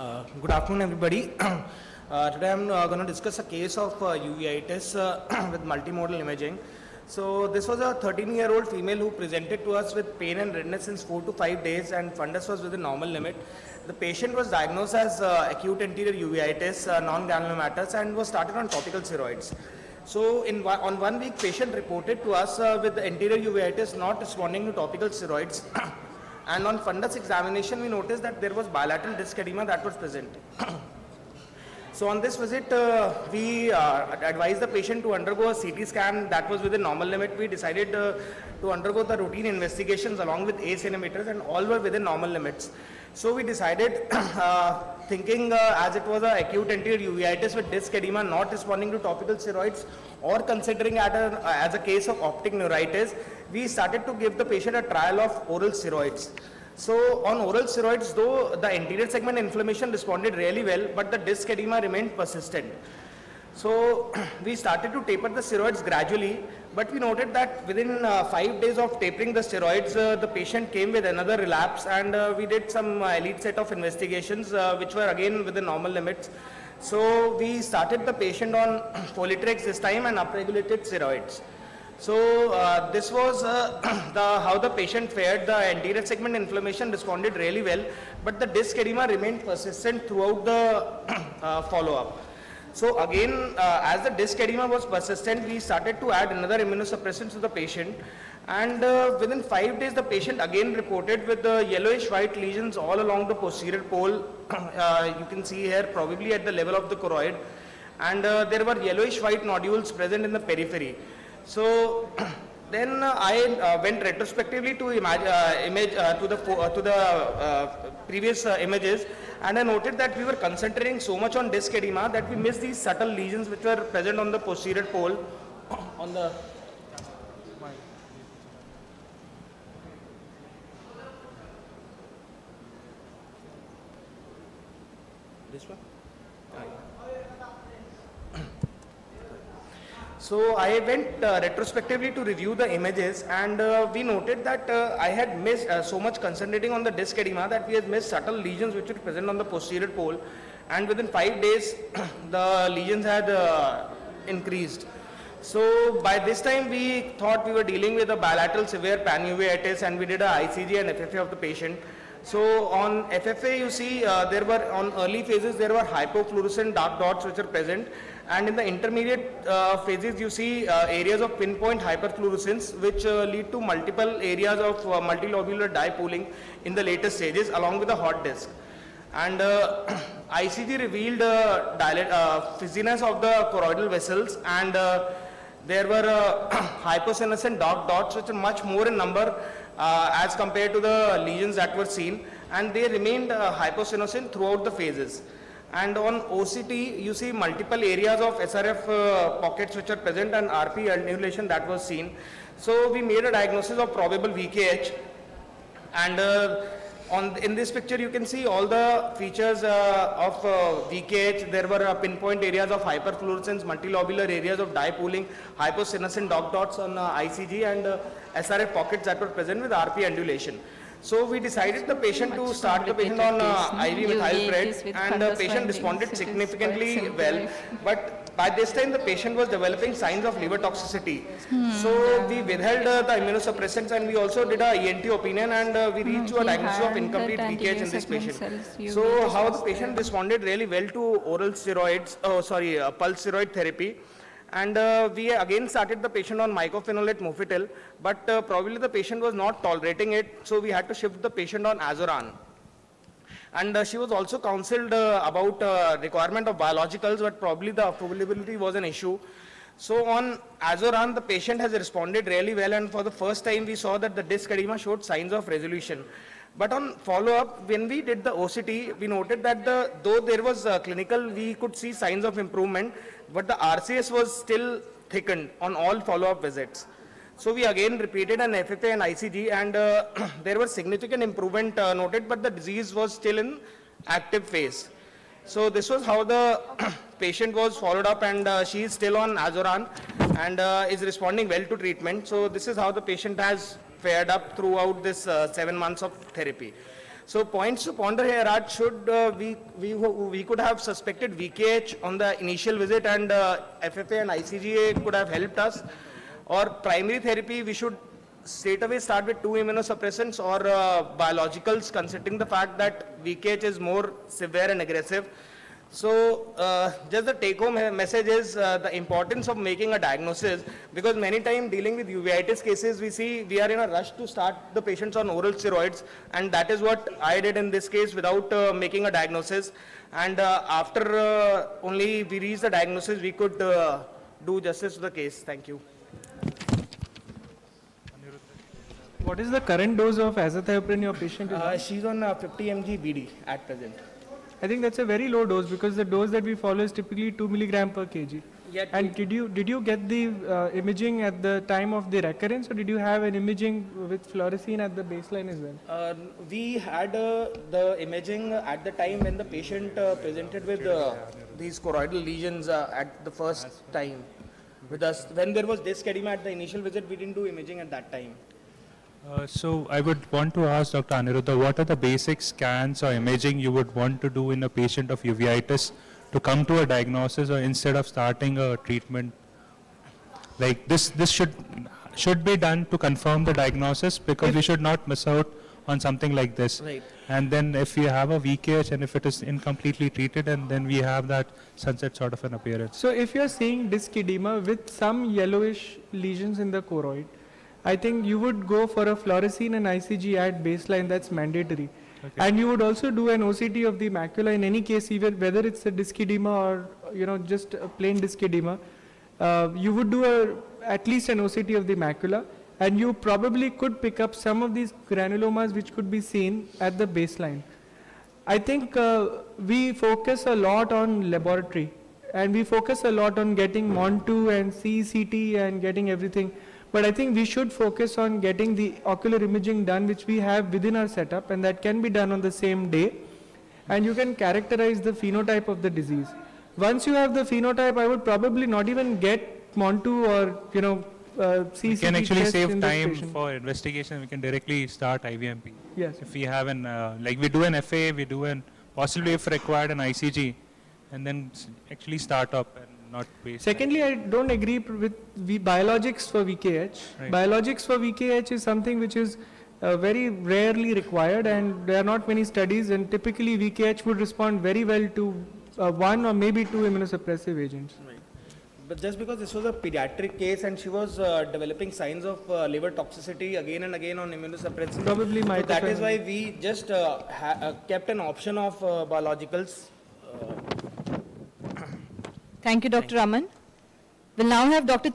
Good afternoon, everybody. Today I'm going to discuss a case of uveitis with multimodal imaging. So this was a 13-year-old female who presented to us with pain and redness since 4 to 5 days, and fundus was within normal limit. The patient was diagnosed as acute anterior uveitis, non-granulomatous, and was started on topical steroids. So on 1 week, patient reported to us with the anterior uveitis not responding to topical steroids. And on fundus examination, we noticed that there was bilateral disc edema that was present. So on this visit, we advised the patient to undergo a CT scan that was within normal limit. We decided to undergo the routine investigations along with ACE centimeters, and all were within normal limits. So we decided, thinking as it was an acute anterior uveitis with disc edema not responding to topical steroids, or considering as a case of optic neuritis, we started to give the patient a trial of oral steroids. So on oral steroids, though the anterior segment inflammation responded really well, but the disc edema remained persistent. So we started to taper the steroids gradually, but we noted that within 5 days of tapering the steroids, the patient came with another relapse, and we did some elite set of investigations which were again within normal limits. So we started the patient on Folitrix this time and upregulated steroids. So this was how the patient fared. The anterior segment inflammation responded really well, but the disc edema remained persistent throughout the follow-up. So again, as the disc edema was persistent, we started to add another immunosuppressant to the patient, and within 5 days the patient again reported with the yellowish white lesions all along the posterior pole. You can see here probably at the level of the choroid, and there were yellowish white nodules present in the periphery. So then I went retrospectively to the previous images, and I noted that we were concentrating so much on disc edema that we missed these subtle lesions which were present on the posterior pole on the this one. So I went retrospectively to review the images, and we noted that I had missed so much concentrating on the disc edema that we had missed subtle lesions which were present on the posterior pole, and within 5 days the lesions had increased. So by this time we thought we were dealing with a bilateral severe panuveitis, and we did a ICG and FFA of the patient. So on FFA, you see there were on early phases there were hypofluorescent dark dots which are present, and in the intermediate phases you see areas of pinpoint hyperfluorescence which lead to multiple areas of multilobular dye pooling in the later stages along with the hot disk. And ICG revealed fizziness of the choroidal vessels, and there were hyposenescent dark dots which are much more in number as compared to the lesions that were seen, and they remained hyposenescent throughout the phases. And on OCT, you see multiple areas of SRF pockets which are present, and RP annulation that was seen. So we made a diagnosis of probable VKH, and in this picture you can see all the features of VKH. There were pinpoint areas of hyperfluorescence, multilobular areas of dye pooling, hyposenescent dark dots on ICG, and SRF pockets that were present with RP undulation. So we decided the patient to start the patient on IV methylpred, and the patient responded significantly well. But by this time the patient was developing signs of liver toxicity. So we withheld the immunosuppressants, and we also did a ENT opinion, and we reached to a diagnosis of incomplete VKH in this patient. So how the patient responded really well to oral steroids, pulse steroid therapy. And we again started the patient on mycophenolate mofetil, but probably the patient was not tolerating it, so we had to shift the patient on Azoran. And she was also counseled about requirement of biologicals, but probably the affordability was an issue. So on Azoran, the patient has responded really well, and for the first time we saw that the disc edema showed signs of resolution. But on follow-up, when we did the OCT, we noted that though there was clinical, we could see signs of improvement, but the RCS was still thickened on all follow-up visits. So we again repeated an FFA and ICG, and there was significant improvement noted, but the disease was still in active phase. So this was how the patient was followed up, and she is still on Azoran and is responding well to treatment. So this is how the patient has fared up throughout this 7 months of therapy. So points to ponder here are, should we could have suspected VKH on the initial visit, and FFA and ICGA could have helped us, or primary therapy we should straight away start with 2 immunosuppressants or biologicals, considering the fact that VKH is more severe and aggressive. So just the take-home message is the importance of making a diagnosis, because many times dealing with uveitis cases, we see we are in a rush to start the patients on oral steroids, and that is what I did in this case without making a diagnosis. And after only we reach the diagnosis, we could do justice to the case. Thank you. What is the current dose of azathioprine your patient is on? She's on 50 mg BD at present. I think that's a very low dose, because the dose that we follow is typically 2 milligram per kg. Yeah, and did you get the imaging at the time of the recurrence, or did you have an imaging with fluorescein at the baseline as well? We had the imaging at the time when the patient presented with these choroidal lesions at the first time with us. When there was disc edema at the initial visit, we didn't do imaging at that time. So I would want to ask Dr. Aniruddha, what are the basic scans or imaging you would want to do in a patient of uveitis to come to a diagnosis, or instead of starting a treatment? Like this should be done to confirm the diagnosis, because we should not miss out on something like this. Right. And then if we have a VKH and if it is incompletely treated, and then we have that sunset sort of an appearance. So if you are seeing disc edema with some yellowish lesions in the choroid, I think you would go for a fluorescein and ICG at baseline. That's mandatory. Okay. And you would also do an OCT of the macula in any case, even whether it's a disc edema or just a plain disc edema. You would do at least an OCT of the macula, and you probably could pick up some of these granulomas which could be seen at the baseline. I think we focus a lot on laboratory, and we focus a lot on getting MON2 and CECT and getting everything. But I think we should focus on getting the ocular imaging done, which we have within our setup, and that can be done on the same day. And you can characterize the phenotype of the disease. Once you have the phenotype, I would probably not even get MON2 or CCT. We can actually save time patient. for investigation. We can directly start IVMP. Yes. If we have like we do an FA, we do possibly if required an ICG, and then actually start up and not waste. Secondly, I don't agree with biologics for VKH. Right. Biologics for VKH is something which is very rarely required, and there are not many studies, and typically VKH would respond very well to 1 or maybe 2 immunosuppressive agents. Right. But just because this was a pediatric case and she was developing signs of liver toxicity again and again on immunosuppressants, probably might. So that is why we just kept an option of biologicals. Thank you, Dr. Raman. We'll now have Dr.